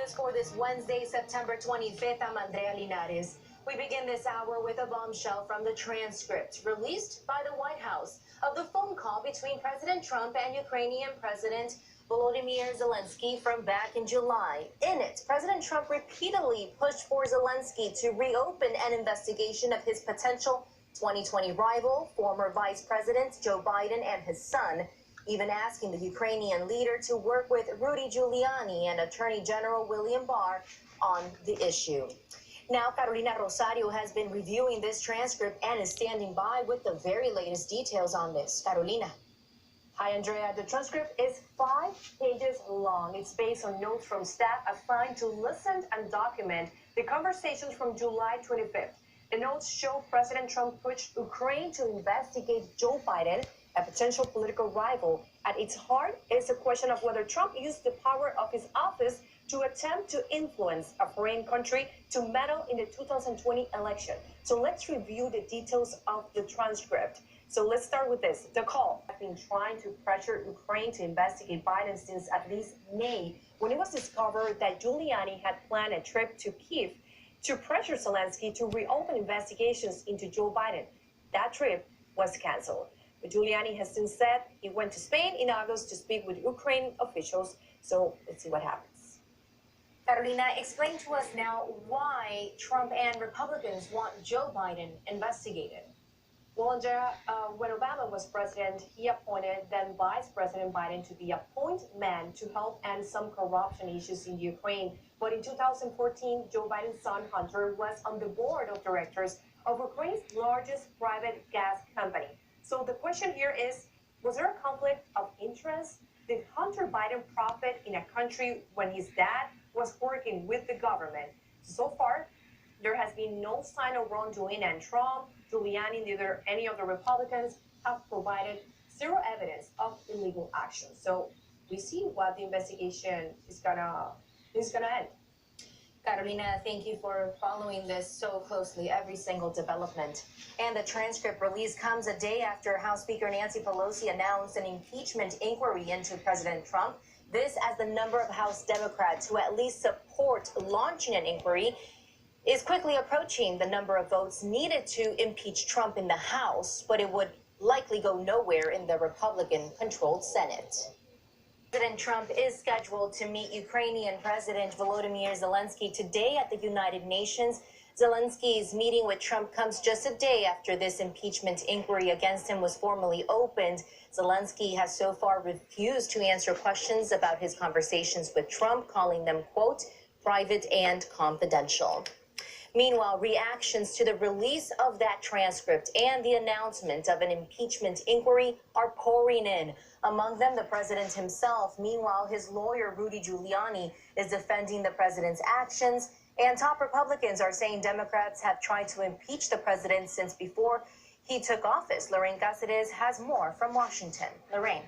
News for this Wednesday, September 25th. I'm Andrea Linares. We begin this hour with a bombshell from the transcript released by the White House of the phone call between President Trump and Ukrainian President Volodymyr Zelensky from back in July. In it, President Trump repeatedly pushed for Zelensky to reopen an investigation of his potential 2020 rival, former Vice President Joe Biden and his son, even asking the Ukrainian leader to work with Rudy Giuliani and Attorney General William Barr on the issue. Now, Carolina Rosario has been reviewing this transcript and is standing by with the very latest details on this. Carolina. Hi, Andrea. The transcript is 5 pages long. It's based on notes from staff assigned to listen and document the conversations from July 25th. The notes show President Trump pushed Ukraine to investigate Joe Biden, a potential political rival. At its heart is a question of whether Trump used the power of his office to attempt to influence a foreign country to meddle in the 2020 election. So let's review the details of the transcript. So let's start with this. The call has been trying to pressure Ukraine to investigate Biden since at least May, when it was discovered that Giuliani had planned a trip to Kyiv to pressure Zelensky to reopen investigations into Joe Biden. That trip was canceled. But Giuliani has since said he went to Spain in August to speak with Ukrainian officials. So let's see what happens. Carolina, explain to us now why Trump and Republicans want Joe Biden investigated. Well, Andrea, when Obama was president, he appointed then Vice President Biden to be a point man to help end some corruption issues in Ukraine. But in 2014, Joe Biden's son, Hunter, was on the board of directors of Ukraine's largest private gas company. So the question here is, was there a conflict of interest? Did Hunter Biden profit in a country when his dad was working with the government? So far, there has been no sign of wrongdoing, and Trump, Giuliani, neither any of the Republicans have provided zero evidence of illegal action. So we see what the investigation is gonna end. Carolina, thank you for following this so closely, every single development. And the transcript release comes a day after House Speaker Nancy Pelosi announced an impeachment inquiry into President Trump. This as the number of House Democrats who at least support launching an inquiry is quickly approaching the number of votes needed to impeach Trump in the House, but it would likely go nowhere in the Republican-controlled Senate. President Trump is scheduled to meet Ukrainian President Volodymyr Zelensky today at the United Nations. Zelensky's meeting with Trump comes just a day after this impeachment inquiry against him was formally opened. Zelensky has so far refused to answer questions about his conversations with Trump, calling them, quote, private and confidential. Meanwhile, reactions to the release of that transcript and the announcement of an impeachment inquiry are pouring in. Among them, the president himself. Meanwhile, his lawyer, Rudy Giuliani, is defending the president's actions. And top Republicans are saying Democrats have tried to impeach the president since before he took office. Lorraine Cáceres has more from Washington. Lorraine.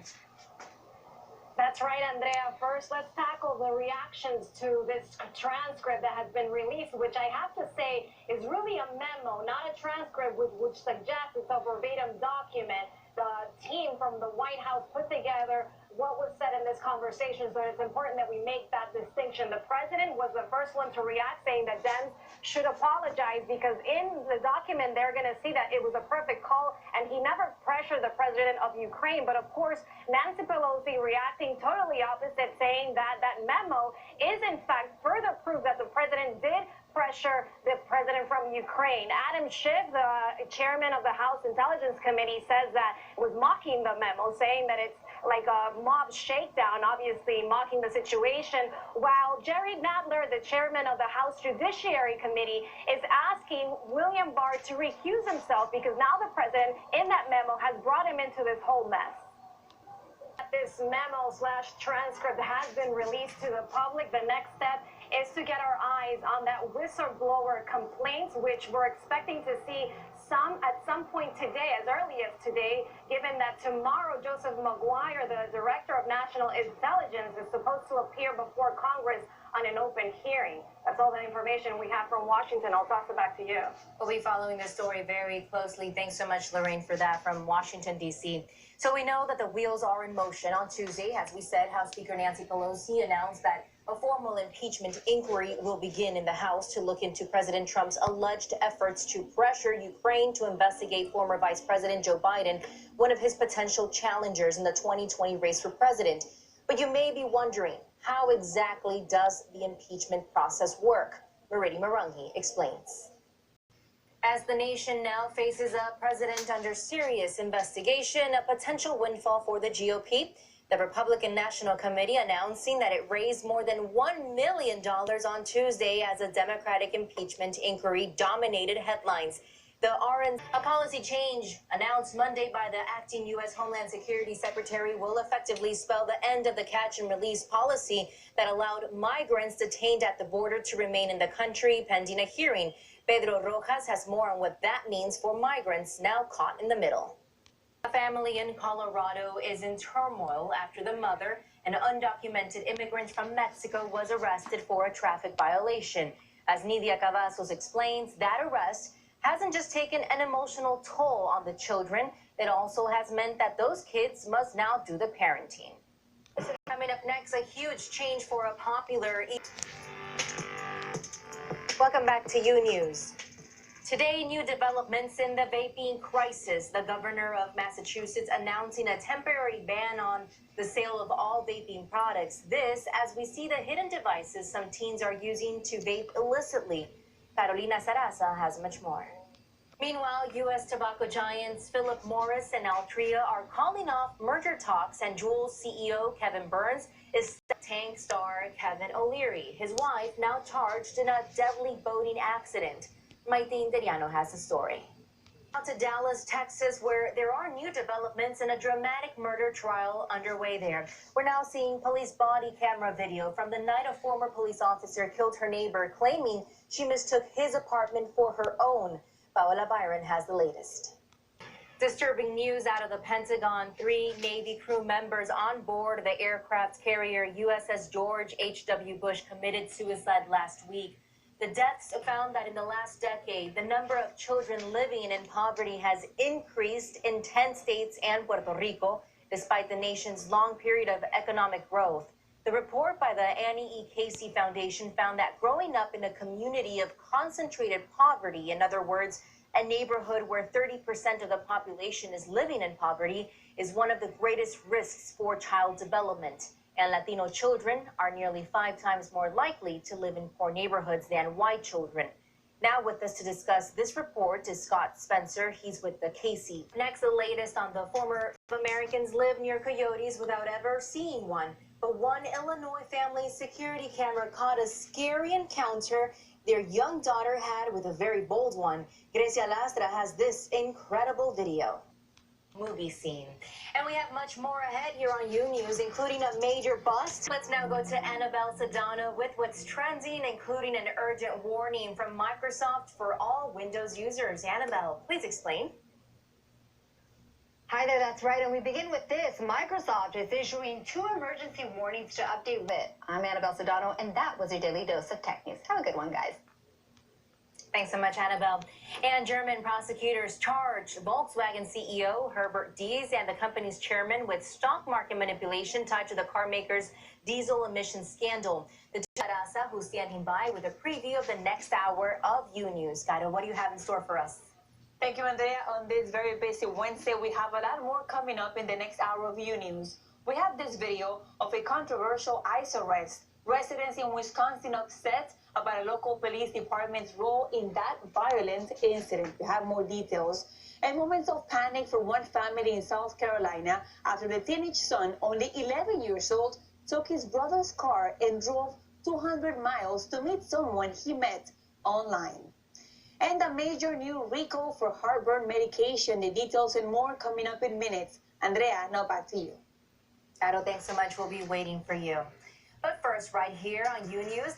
That's right, Andrea. First, let's tackle the reactions to this transcript that has been released, which I have to say is really a memo, not a transcript which suggests it's a verbatim document. The team from the White House put together what was said in this conversation, so it's important that we make that distinction. The president was the first one to react, saying that Dems should apologize because in the document they're going to see that it was a perfect call, and he never pressured the president of Ukraine. But of course, Nancy Pelosi reacting totally opposite, saying that that memo is in fact further proof that the president did pressure the president from Ukraine. Adam Schiff, the chairman of the House Intelligence Committee, says that it was mocking the memo, saying that it's like a mob shakedown, obviously mocking the situation, while Jerry Nadler, the chairman of the House Judiciary Committee, is asking William Barr to recuse himself because now the president, in that memo, has brought him into this whole mess. This memo/transcript has been released to the public. The next step is to get our eyes on that whistleblower complaints, which we're expecting to see at some point today, as early as today, given that tomorrow Joseph Maguire, the Director of National Intelligence, is supposed to appear before Congress on an open hearing. That's all the information we have from Washington. I'll toss it back to you. We'll be following this story very closely. Thanks so much, Lorraine, for that from Washington, D.C. So we know that the wheels are in motion. On Tuesday, as we said, House Speaker Nancy Pelosi announced that A formal impeachment inquiry will begin in the House to look into President Trump's alleged efforts to pressure Ukraine to investigate former Vice President Joe Biden, one of his potential challengers in the 2020 race for president. But you may be wondering, how exactly does the impeachment process work? Mariti Marungi explains. As the nation now faces a president under serious investigation, a potential windfall for the GOP, the Republican National Committee announcing that it raised more than $1 million on Tuesday as a Democratic impeachment inquiry dominated headlines. The a policy change announced Monday by the acting U.S. Homeland Security Secretary will effectively spell the end of the catch and release policy that allowed migrants detained at the border to remain in the country pending a hearing. Pedro Rojas has more on what that means for migrants now caught in the middle. A family in Colorado is in turmoil after the mother, an undocumented immigrant from Mexico, was arrested for a traffic violation. As Nidia Cavazos explains, that arrest hasn't just taken an emotional toll on the children, it also has meant that those kids must now do the parenting. Coming up next, a huge change for a popular... Welcome back to Unews. Today, new developments in the vaping crisis. The governor of Massachusetts announcing a temporary ban on the sale of all vaping products. This, as we see the hidden devices some teens are using to vape illicitly. Carolina Sarasa has much more. Meanwhile, U.S. tobacco giants Philip Morris and Altria are calling off merger talks, and Juul CEO Kevin Burns is Tank star Kevin O'Leary, his wife, now charged in a deadly boating accident. Maite Inderiano has the story. Out to Dallas, Texas, where there are new developments in a dramatic murder trial underway there. We're now seeing police body camera video from the night a former police officer killed her neighbor, claiming she mistook his apartment for her own. Paola Byron has the latest. Disturbing news out of the Pentagon. 3 Navy crew members on board the aircraft carrier USS George H.W. Bush committed suicide last week. The deaths found that in the last decade, the number of children living in poverty has increased in 10 states and Puerto Rico, despite the nation's long period of economic growth. The report by the Annie E. Casey Foundation found that growing up in a community of concentrated poverty, in other words, a neighborhood where 30% of the population is living in poverty, is one of the greatest risks for child development. And Latino children are nearly 5 times more likely to live in poor neighborhoods than white children. Now with us to discuss this report is Scott Spencer. He's with the Casey. Next, the latest on the former Americans live near coyotes without ever seeing one. But one Illinois family's security camera caught a scary encounter their young daughter had with a very bold one. Grecia Lastra has this incredible video. Movie scene. And we have much more ahead here on Unews, including a major bust. Let's now go to Annabelle Sedano with what's trending, including an urgent warning from Microsoft for all Windows users. Annabelle, please explain. Hi there, that's right. And we begin with this. Microsoft is issuing 2 emergency warnings to update it. I'm Annabelle Sedano, and that was your daily dose of tech news. Have a good one, guys. Thanks so much, Annabelle. And German prosecutors charged Volkswagen CEO Herbert Diess and the company's chairman with stock market manipulation tied to the car maker's diesel emissions scandal. The Charasa, who's standing by with a preview of the next hour of Unews. Caro, what do you have in store for us? Thank you, Andrea. On this very busy Wednesday, we have a lot more coming up in the next hour of Unews. We have this video of a controversial ICE arrest. Residents in Wisconsin upset about a local police department's role in that violent incident. We have more details. And moments of panic for one family in South Carolina after the teenage son, only 11 years old, took his brother's car and drove 200 miles to meet someone he met online. And a major new recall for heartburn medication. The details and more coming up in minutes. Andrea, now back to you. Caro, thanks so much. We'll be waiting for you. But first, right here on Unews,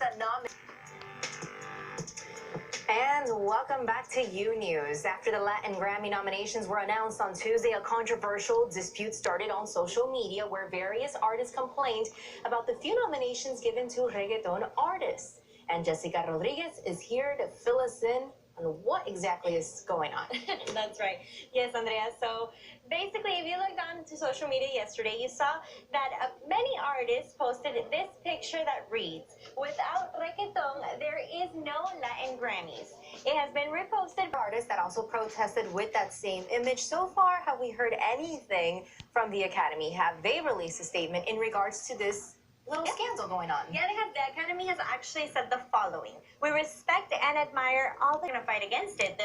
and welcome back to Unews. After the Latin Grammy nominations were announced on Tuesday, a controversial dispute started on social media where various artists complained about the few nominations given to reggaeton artists. And Jessica Rodriguez is here to fill us in on what exactly is going on. That's right. Yes, Andrea. So basically, if you looked on to social media yesterday, you saw that many artists posted this picture that reads, "Without reggaeton, there is no Latin Grammys." It has been reposted. Artists that also protested with that same image. So far, have we heard anything from the Academy? Have they released a statement in regards to this little scandal going on? Yeah, the Academy has actually said the following: "We respect and admire all the fight against it.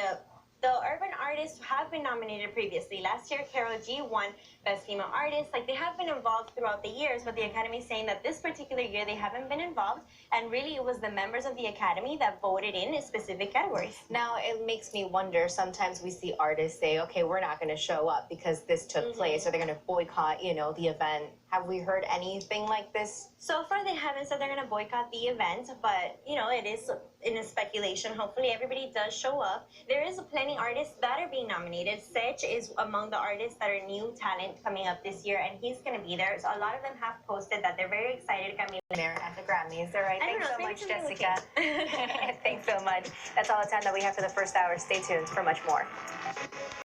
The urban artists have been nominated previously. Last year, Karol G won Best Female Artist. Like, they have been involved throughout the years, but the Academy is saying that this particular year they haven't been involved, and really it was the members of the Academy that voted in specific categories." Now, it makes me wonder, sometimes we see artists say, okay, we're not going to show up because this took place, or they're going to boycott, the event. Have we heard anything like this? So far, they haven't said they're going to boycott the event, but, it is in a speculation. Hopefully, everybody does show up. There is plenty artists that are being nominated. Sech is among the artists that are new talent coming up this year, and he's going to be there. So a lot of them have posted that they're very excited to come in There at the Grammys. All right. I don't Thanks know, so much, maybe Jessica. Thanks so much. That's all the time that we have for the first hour. Stay tuned for much more.